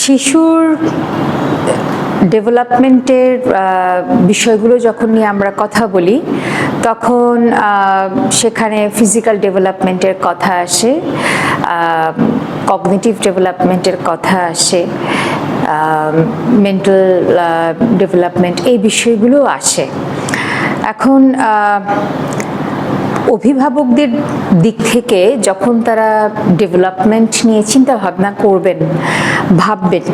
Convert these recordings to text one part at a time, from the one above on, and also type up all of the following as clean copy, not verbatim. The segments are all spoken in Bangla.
শিশুর ডেভেলপমেন্টের বিষয়গুলো যখন নিয়ে আমরা কথা বলি তখন সেখানে ফিজিক্যাল ডেভেলপমেন্টের কথা আসে, কগনিটিভ ডেভেলপমেন্টের কথা আসে, মেন্টাল ডেভেলপমেন্ট, এই বিষয়গুলো আসে। এখন অভিভাবকদের দিক থেকে যখন তারা ডেভেলপমেন্ট নিয়ে চিন্তা ভাবনা করবেন, ভাববেন,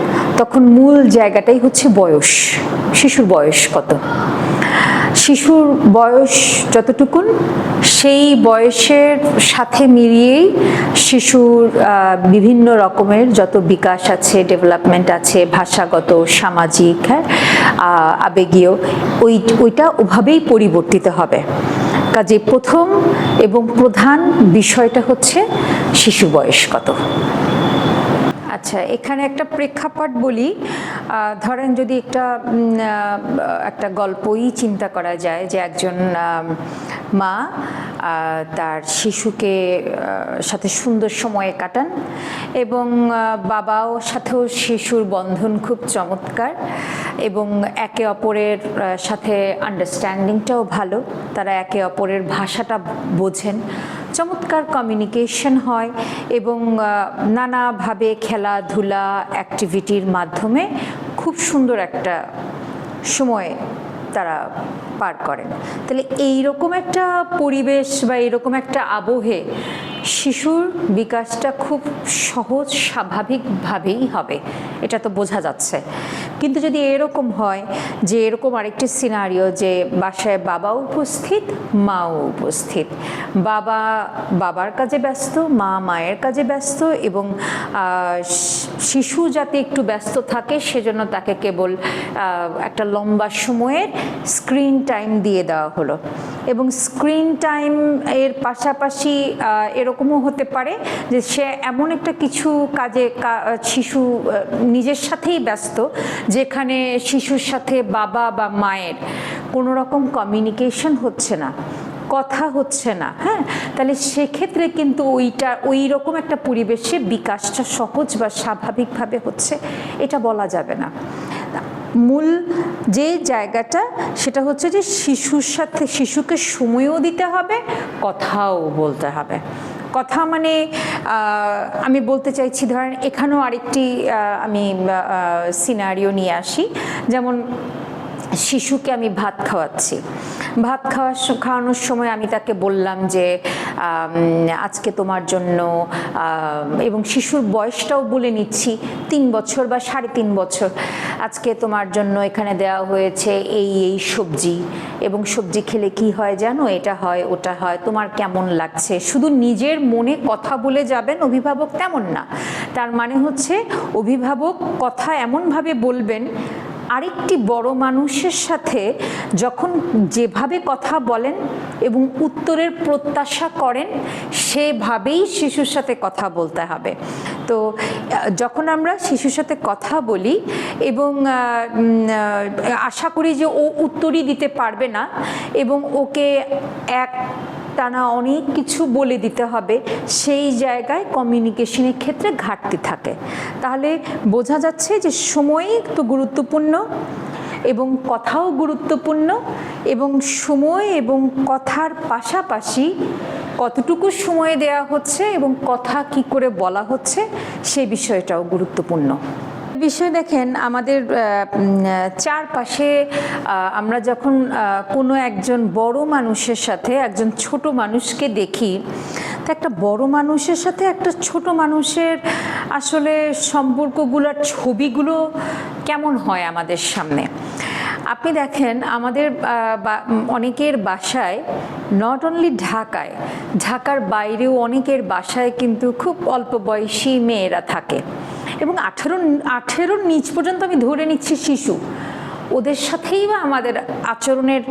তখন মূল জায়গাটাই হচ্ছে বয়স। শিশুর বয়স কত, শিশুর বয়স যতটুকুন সেই বয়সের সাথে মিলিয়েই শিশুর বিভিন্ন রকমের যত বিকাশ আছে, ডেভেলপমেন্ট আছে, ভাষাগত, সামাজিক, আবেগীয়, ওইটা ওভাবেই পরিবর্তিত হবে। কাজে প্রথম এবং প্রধান বিষয়টা হচ্ছে শিশু বয়স কত। আচ্ছা, এখানে একটা প্রেক্ষাপট বলি। ধরেন যদি একটা গল্পই চিন্তা করা যায় যে একজন মা তার শিশুকে সাথে সুন্দর সময় কাটান এবং বাবাও সাথেও শিশুর বন্ধন খুব চমৎকার এবং একে অপরের সাথে আন্ডারস্ট্যান্ডিংটাও ভালো, তারা একে অপরের ভাষাটা বোঝেন, চমৎকার কমিউনিকেশন হয় এবং নানাভাবে খেলাধুলা অ্যাক্টিভিটির মাধ্যমে খুব সুন্দর একটা সময় তারা পার করেন। তাহলে এইরকম একটা পরিবেশ বা এইরকম একটা আবহে শিশুর বিকাশটা খুব সহজ স্বাভাবিকভাবেই হবে, এটা তো বোঝা যাচ্ছে। কিন্তু যদি এরকম হয় যে এরকম আরেকটি সিনারিও যে বাসায় বাবাও উপস্থিত, মাও উপস্থিত, বাবা বাবার কাজে ব্যস্ত, মা মায়ের কাজে ব্যস্ত এবং শিশু যাতে একটু ব্যস্ত থাকে সেজন্য তাকে কেবল একটা লম্বা সময়ের স্ক্রিন টাইম দিয়ে দেওয়া হলো এবং স্ক্রিন টাইম এর পাশাপাশি এরকমও হতে পারে যে সে এমন একটা কিছু কাজে শিশু নিজের সাথেই ব্যস্ত যেখানে শিশুর সাথে বাবা বা মায়ের কোনো রকম কমিউনিকেশন হচ্ছে না, কথা হচ্ছে না। হ্যাঁ, তাহলে সেক্ষেত্রে কিন্তু ওই রকম একটা পরিবেশে বিকাশটা সহজ বা স্বাভাবিকভাবে হচ্ছে এটা বলা যাবে না। মূল যে জায়গাটা সেটা হচ্ছে যে শিশুকে সময়ও দিতে হবে, কথাও বলতে হবে। কথা মানে আমি বলতে চাইছি, ধরেন এখানেও আরেকটি আমি সিনারিও নিয়ে আসি। যেমন শিশুকে আমি ভাত খাওয়াচ্ছি, খাওয়ানোর সময় আমি তাকে বললাম যে আজকে তোমার জন্য, এবং শিশুর বয়সটাও বলে নিচ্ছি 3 বছর বা 3.5 বছর, আজকে তোমার জন্য এখানে দেওয়া হয়েছে এই সবজি, এবং সবজি খেলে কি হয় জানো, এটা হয় ওটা হয়, তোমার কেমন লাগছে। শুধু নিজের মনে কথা বলে যাবেন অভিভাবক তেমন না, তার মানে হচ্ছে অভিভাবক কথা এমনভাবে বলবেন আরেকটি বড় মানুষের সাথে যখন যেভাবে কথা বলেন এবং উত্তরের প্রত্যাশা করেন সেভাবেই শিশুর সাথে কথা বলতে হবে। তো যখন আমরা শিশুর সাথে কথা বলি এবং আশা করি যে ও উত্তরই দিতে পারবে না এবং ওকে টানা অনেক কিছু বলে দিতে হবে, সেই জায়গায় কমিউনিকেশনের ক্ষেত্রে ঘাটতি থাকে। তাহলে বোঝা যাচ্ছে যে সময়ই তো গুরুত্বপূর্ণ এবং কথাও গুরুত্বপূর্ণ, এবং সময় এবং কথার পাশাপাশি কতটুকু সময় দেয়া হচ্ছে এবং কথা কি করে বলা হচ্ছে সেই বিষয়টাও গুরুত্বপূর্ণ বিষয়। দেখেন আমাদের চারপাশে আমরা যখন কোনো একজন বড় মানুষের সাথে একজন ছোট মানুষকে দেখি, তো একটা বড় মানুষের সাথে একটা ছোট মানুষের আসলে সম্পর্কগুলোর ছবিগুলো কেমন হয় আমাদের সামনে। আপনি দেখেন আমাদের অনেকের বাসায়, নট অনলি ঢাকার বাইরেও অনেকের বাসায় কিন্তু খুব অল্প বয়সী মেয়েরা থাকে এবং 18 নিচ পর্যন্ত আমি ধরে নিচ্ছি শিশু। ওদের সাথেই বা আমাদের আচরণের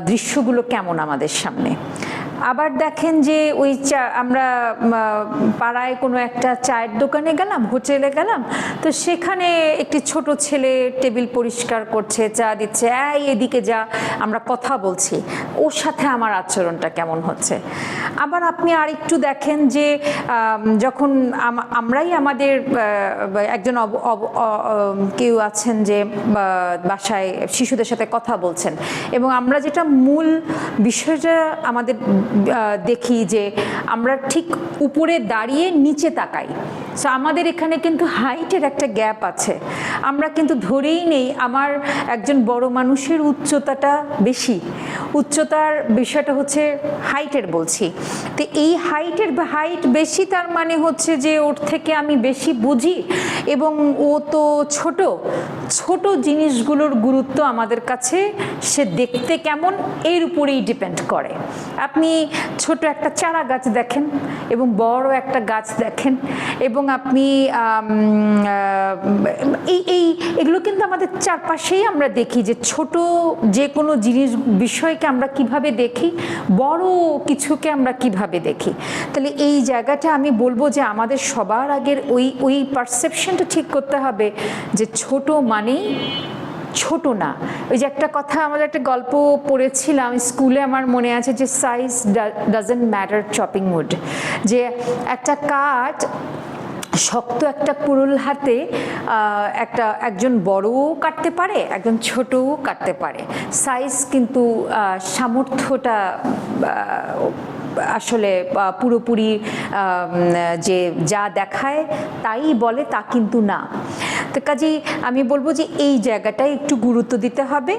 দৃশ্যগুলো কেমন আমাদের সামনে। আবার দেখেন যে ওই চা আমরা পাড়ায় কোনো একটা চায়ের দোকানে গেলাম, হোটেলে গেলাম, তো সেখানে একটি ছোট ছেলে টেবিল পরিষ্কার করছে, চা দিচ্ছে, এই এদিকে যা, আমরা কথা বলছি, ওর সাথে আমার আচরণটা কেমন হচ্ছে। আবার আপনি আরেকটু দেখেন যে যখন আমরাই আমাদের একজন কেউ আছেন যে বাসায় শিশুদের সাথে কথা বলছেন, এবং আমরা যেটা মূল বিষয়টা আমাদের দেখি যে আমরা ঠিক উপরে দাঁড়িয়ে নিচে তাকাই। সো আমাদের এখানে কিন্তু হাইটের একটা গ্যাপ আছে, আমরা কিন্তু ধরেই নেই আমার একজন বড় মানুষের উচ্চতাটা বেশি, উচ্চতার বিষয়টা হচ্ছে হাইটের বলছি। তো এই হাইট বেশি তার মানে হচ্ছে যে ওর থেকে আমি বেশি বুঝি, এবং ও তো ছোট ছোট জিনিসগুলোর গুরুত্ব আমাদের কাছে সে দেখতে কেমন এর উপরেই ডিপেন্ড করে। আপনি ছোট একটা চারা গাছ দেখেন এবং বড় একটা গাছ দেখেন, এবং আপনি এগুলো কিন্তু আমাদের চারপাশেই আমরা দেখি যে ছোট যে কোনো জিনিস বিষয়কে আমরা কিভাবে দেখি, বড় কিছুকে আমরা কিভাবে দেখি। তাহলে এই জায়গাটা আমি বলবো যে আমাদের সবার আগের ওই পারসেপশনটা ঠিক করতে হবে যে ছোট মানেই ছোট না। ওই যে একটা কথা, আমাদের একটা গল্প পড়েছিলাম স্কুলে, আমার মনে আছে যে size doesn't matter chopping wood, যে একটা কাঠ শক্ত একটা কুড়ুল হাতে একজন বড়ও কাটতে পারে, একজন ছোটও কাটতে পারে। সাইজ কিন্তু সামর্থ্যটা আসলে পুরোপুরি যে যা দেখায় তাই বলে তা কিন্তু না। তো কাজেই আমি বলবো যে এই জায়গাটায় একটু গুরুত্ব দিতে হবে।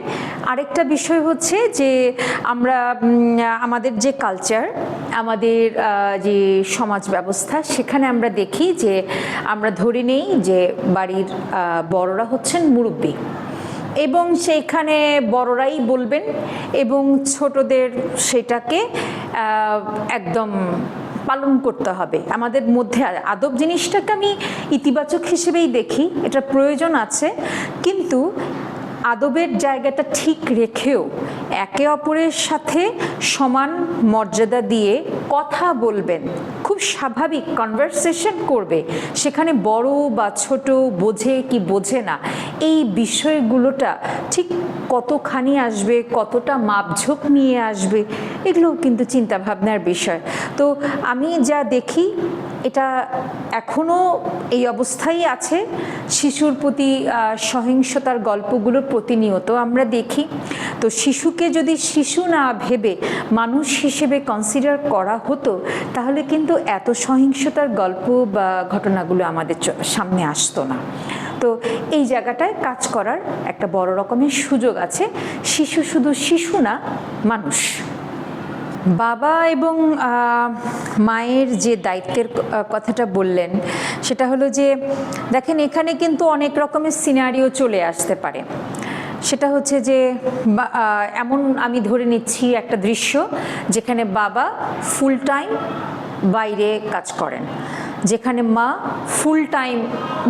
আরেকটা বিষয় হচ্ছে যে আমরা আমাদের যে কালচার, আমাদের যে সমাজ ব্যবস্থা, সেখানে আমরা দেখি যে আমরা ধরে নেই যে বাড়ির বড়রা হচ্ছেন মুরব্বি, এবং সেইখানে বড়রাই বলবেন এবং ছোটদের সেটাকে একদম পালন করতে হবে। আমাদের মধ্যে আদব জিনিসটাকে আমি ইতিবাচক হিসেবেই দেখি, এটা প্রয়োজন আছে, কিন্তু আদবের জায়গাটা ঠিক রেখেও একে অপরের সাথে সমান মর্যাদা দিয়ে কথা বলবেন, খুব স্বাভাবিক কনভারসেশন করবে। সেখানে বড় বা ছোট, বোঝে কি বোঝে না, এই বিষয়গুলোটা ঠিক কতখানি আসবে, কতটা মাপঝোঁক নিয়ে আসবে, এগুলোও কিন্তু চিন্তাভাবনার বিষয়। তো আমি যা দেখি এটা এখনও এই অবস্থায় আছে। শিশুর প্রতি সহিংসতার গল্পগুলো প্রতিনিয়ত আমরা দেখি। তো শিশুকে যদি শিশু না ভেবে মানুষ হিসেবে কনসিডার করা হতো, তাহলে কিন্তু এত সহিংসতার গল্প বা ঘটনাগুলো আমাদের সামনে আসতো না। তো এই জায়গাটায় কাজ করার একটা বড় রকমের সুযোগ আছে। শিশু শুধু শিশু না, মানুষ। বাবা এবং মায়ের যে দায়িত্বের কথাটা বললেন, সেটা হলো যে দেখেন এখানে কিন্তু অনেক রকমের সিনারিও চলে আসতে পারে। সেটা হচ্ছে যে এমন আমি ধরে নিচ্ছি একটা দৃশ্য যেখানে বাবা ফুল টাইম বাইরে কাজ করেন, যেখানে মা ফুল টাইম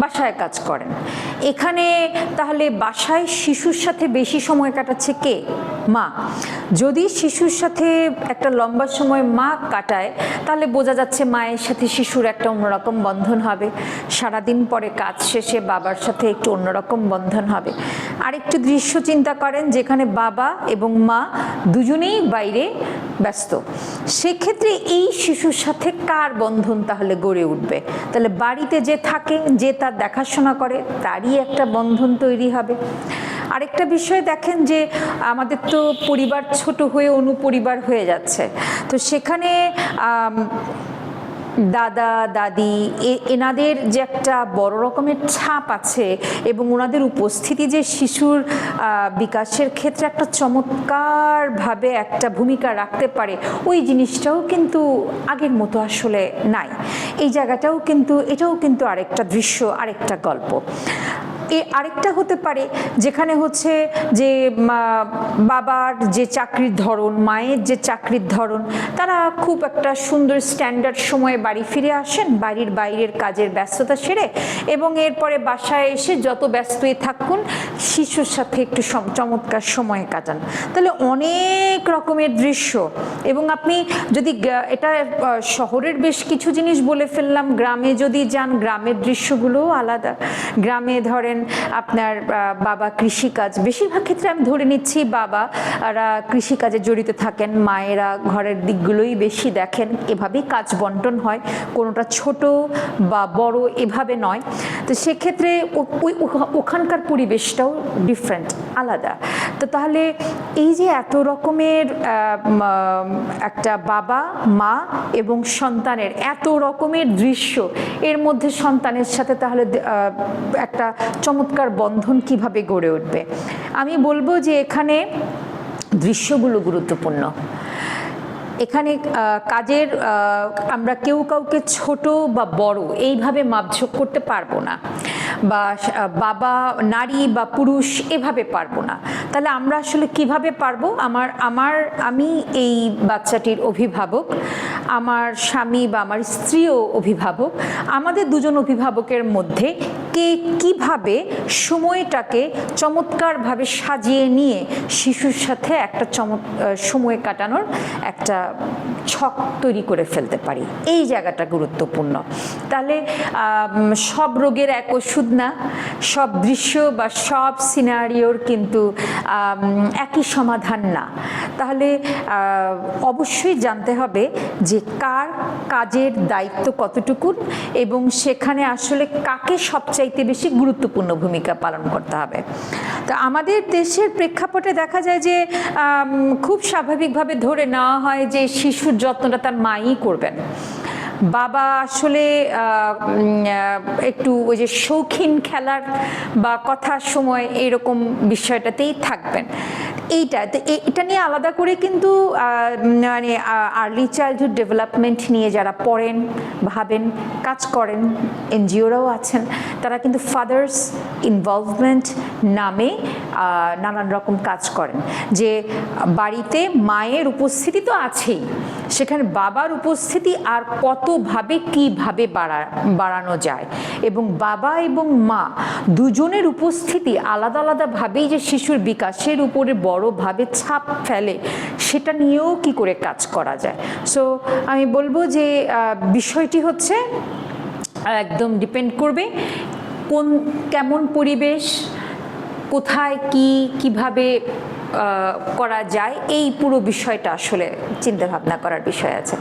বাসায় কাজ করেন। এখানে তাহলে বাসায় শিশুর সাথে বেশি সময় কাটাচ্ছে কে? মা। যদি শিশুর সাথে একটা লম্বা সময় মা কাটায়, তাহলে বোঝা যাচ্ছে মায়ের সাথে শিশুর একটা অন্যরকম বন্ধন হবে। সারাদিন পরে কাজ শেষে বাবার সাথে একটু অন্যরকম বন্ধন হবে। আরেকটু দৃশ্য চিন্তা করেন যেখানে বাবা এবং মা দুজনেই বাইরে ব্যস্ত। সেক্ষেত্রে এই শিশুর সাথে কার বন্ধন তাহলে গড়ে উঠবে? তাহলে বাড়িতে যে থাকে, যে তার দেখাশোনা করে, তারই একটা বন্ধন তৈরি হবে। আরেকটা বিষয় দেখেন যে আমাদের তো পরিবার ছোট হয়ে অনুপরিবার হয়ে যাচ্ছে। তো সেখানে দাদা দাদি এনাদের যে একটা বড় রকমের ছাপ আছে, এবং ওনাদের উপস্থিতি যে শিশুর বিকাশের ক্ষেত্রে একটা চমৎকারভাবে একটা ভূমিকা রাখতে পারে, ওই জিনিসটাও কিন্তু আগের মতো আসলে নাই। এই জায়গাটাও কিন্তু, এটাও কিন্তু আরেকটা দৃশ্য, আরেকটা গল্প। আরেকটা হতে পারে যেখানে হচ্ছে যে বাবার যে চাকরির ধরন, মায়ের যে চাকরির ধরন, তারা খুব একটা সুন্দর স্ট্যান্ডার্ড সময়ে বাড়ি ফিরে আসেন, বাড়ির বাইরের কাজের ব্যস্ততা সেরে, এবং এরপরে বাসায় এসে যত ব্যস্তই থাকুন শিশুর সাথে একটু চমৎকার সময় কাটান। তাহলে অনেক রকমের দৃশ্য। এবং আপনি যদি এটা শহরের বেশ কিছু জিনিস বলে ফেললাম, গ্রামে যদি যান গ্রামের দৃশ্যগুলোও আলাদা। গ্রামে ধরেন আপনার বাবা কৃষিকাজ, বেশিরভাগ ক্ষেত্রে আমি ধরে নিচ্ছি বাবারা কৃষিকাজে জড়িত থাকেন, মায়েরা ঘরের দিকগুলোই বেশি দেখেন, এভাবেই কাজ বন্টন হয়, কোনোটা ছোট বা বড় এভাবে নয়। তো সেক্ষেত্রে ওখানকার পরিবেশটাও ডিফারেন্ট, আলাদা। তো তাহলে এই যে এত রকমের একটা বাবা মা এবং সন্তানের এত রকমের দৃশ্য, এর মধ্যে সন্তানের সাথে তাহলে একটা চমৎকার বন্ধন কিভাবে গড়ে উঠবে? আমি বলবো যে এখানে দৃশ্যগুলো গুরুত্বপূর্ণ। এখানে কাজের আমরা কেউ কাউকে ছোট বা বড় এইভাবে মাপঝোঁক করতে পারবো না, বা বাবা নারী বা পুরুষ এভাবে পারবো না। তাহলে আমরা আসলে কিভাবে পারবো? আমি এই বাচ্চাটির অভিভাবক, আমার স্বামী বা আমার স্ত্রীও অভিভাবক, আমাদের দুজন অভিভাবকের মধ্যে কে কিভাবে সময়টাকে চমৎকারভাবে সাজিয়ে নিয়ে শিশুর সাথে একটা সময় কাটানোর একটা ছক তৈরি করে ফেলতে পারি, এই জায়গাটা গুরুত্বপূর্ণ। তাহলে সব রোগের এক ওষুধ না, সব দৃশ্য বা সব সিনারিওর কিন্তু একই সমাধান না। তাহলে অবশ্যই জানতে হবে যে কার কাজের দায়িত্ব কতটুকু, এবং সেখানে আসলে কাকে সবচাইতে বেশি গুরুত্বপূর্ণ ভূমিকা পালন করতে হবে। তো আমাদের দেশের প্রেক্ষাপটে দেখা যায় যে খুব স্বাভাবিকভাবে ধরে নেওয়া হয় যে শিশুর যত্নটা তার মাই করবেন। বাবা আসলে একটু ওই যে শৌখিন খেলার বা কথার সময় এরকম বিষয়টাতেই থাকবেন। এটা নিয়ে আলাদা করে কিন্তু মানে আর্লি চাইল্ডহুড ডেভেলপমেন্ট নিয়ে যারা পড়েন, ভাবেন, কাজ করেন, এনজিওরাও আছেন, তারা কিন্তু ফাদার্স ইনভলভমেন্ট নামে নানান রকম কাজ করেন। যে বাড়িতে মায়ের উপস্থিতি তো আছেই, সেখানে বাবার উপস্থিতি আর কতভাবে কিভাবে বাড়ানো যায়, এবং বাবা এবং মা দুজনের উপস্থিতি আলাদা আলাদাভাবেই যে শিশুর বিকাশের উপরে বড়ভাবে ছাপ ফেলে, সেটা নিয়েও কি করে কাজ করা যায়। সো আমি বলবো যে বিষয়টি হচ্ছে একদম ডিপেন্ড করবে কেমন পরিবেশ, কোথায় কিভাবে করা যায়, এই পুরো বিষয়টা আসলে চিন্তা ভাবনা করার বিষয় আছে।